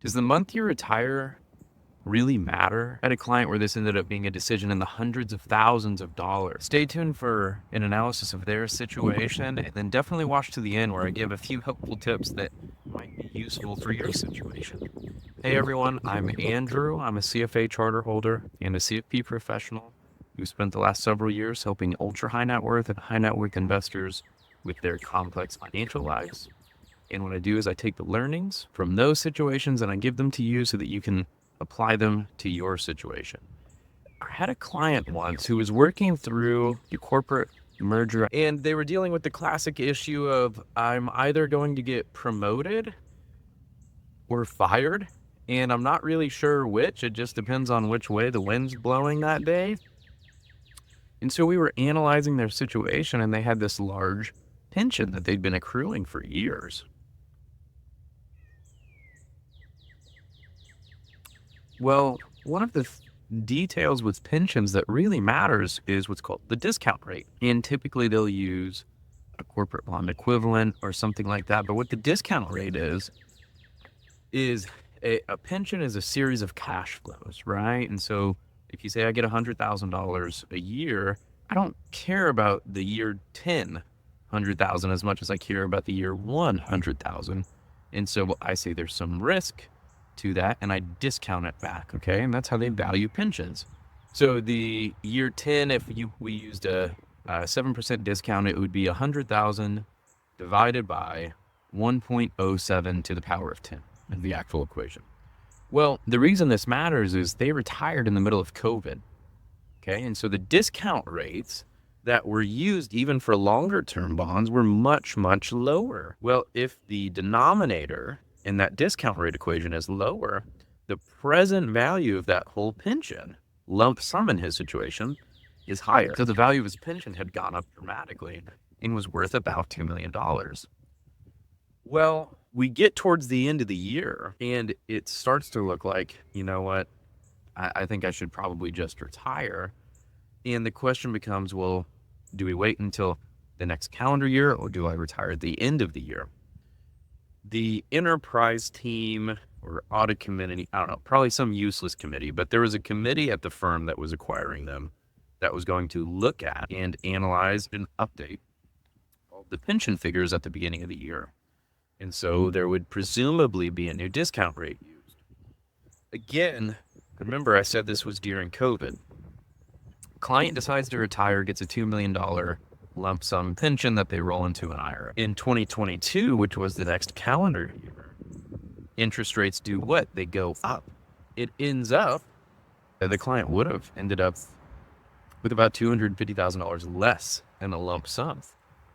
Does the month you retire really matter? I had a client where this ended up being a decision in the hundreds of thousands of dollars. Stay tuned for an analysis of their situation, and then definitely watch to the end where I give a few helpful tips that might be useful for your situation. Hey everyone, I'm Andrew. I'm a CFA charter holder and a CFP professional who spent the last several years helping ultra high net worth and high net worth investors with their complex financial lives. And what I do is I take the learnings from those situations and I give them to you so that you can apply them to your situation. I had a client once who was working through a corporate merger and they were dealing with the classic issue of I'm either going to get promoted or fired, and I'm not really sure which. It just depends on which way the wind's blowing that day. And so we were analyzing their situation, and they had this large pension that they'd been accruing for years. Well, one of the details with pensions that really matters is what's called the discount rate. And typically they'll use a corporate bond equivalent or something like that. But what the discount rate is a pension is a series of cash flows, right? And so if you say I get $100,000 a year, I don't care about the year 10, 100,000 as much as I care about the year 100,000. And so I say there's some risk to that and I discount it back. Okay. And that's how they value pensions. So the year 10, if we used a 7% discount, it would be 100,000 divided by 1.07 to the power of 10 is the actual equation. Well, the reason this matters is they retired in the middle of COVID. Okay. And so the discount rates that were used even for longer term bonds were much, much lower. Well, if the denominator in that discount rate equation is lower, the present value of that whole pension, lump sum in his situation, is higher. So the value of his pension had gone up dramatically and was worth about $2 million. Well, we get towards the end of the year and it starts to look like, you know what, I think I should probably just retire. And the question becomes, well, do we wait until the next calendar year or do I retire at the end of the year? The enterprise team or audit committee, I don't know, probably some useless committee, but there was a committee at the firm that was acquiring them that was going to look at and analyze and update all the pension figures at the beginning of the year. And so there would presumably be a new discount rate used. Again, remember I said this was during COVID. Client decides to retire, gets a $2 million lump sum pension that they roll into an IRA. In 2022, which was the next calendar year, interest rates do what? They go up. It ends up that the client would have ended up with about $250,000 less in a lump sum.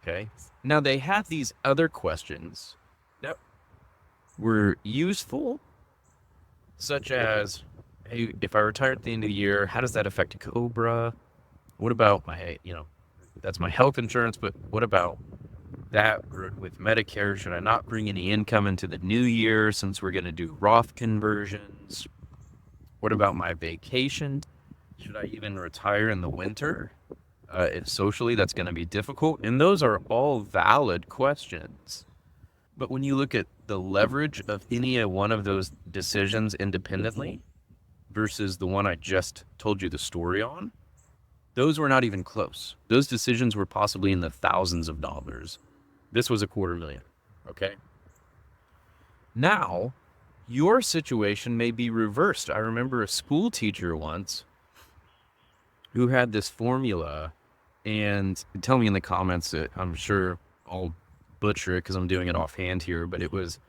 Okay. Now they have these other questions that were useful, such as, hey, if I retire at the end of the year, how does that affect COBRA? What about my, that's my health insurance, but what about that with Medicare? Should I not bring any income into the new year since we're going to do Roth conversions? What about my vacation? Should I even retire in the winter? If socially that's going to be difficult. And those are all valid questions. But when you look at the leverage of any one of those decisions independently versus the one I just told you the story on, those were not even close. Those decisions were possibly in the thousands of dollars. This was $250,000. Okay. Now, your situation may be reversed. I remember a school teacher once who had this formula, and tell me in the comments that I'm sure I'll butcher it because I'm doing it offhand here, but it was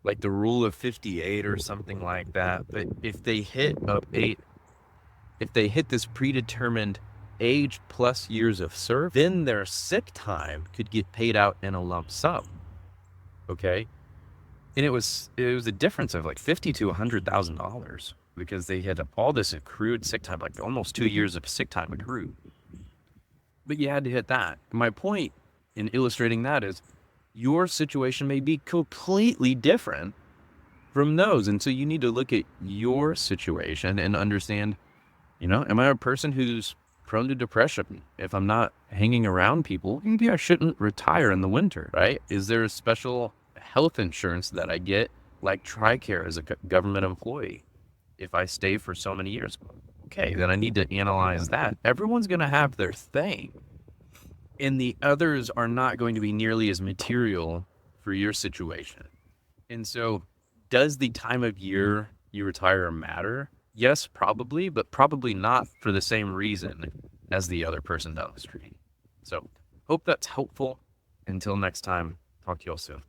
like the rule of 58 or something like that. But if they hit this predetermined age plus years of service, then their sick time could get paid out in a lump sum. Okay. And it was a difference of like $50,000 to $100,000 because they had all this accrued sick time, like almost 2 years of sick time accrued. But you had to hit that. My point in illustrating that is your situation may be completely different from those. And so you need to look at your situation and understand, am I a person who's prone to depression? If I'm not hanging around people, maybe I shouldn't retire in the winter, right? Is there a special health insurance that I get like TRICARE as a government employee. If I stay for so many years, okay, then I need to analyze that. Everyone's going to have their thing, and the others are not going to be nearly as material for your situation. And so, does the time of year you retire matter? Yes, probably, but probably not for the same reason as the other person down the street. So, hope that's helpful. Until next time, talk to y'all soon.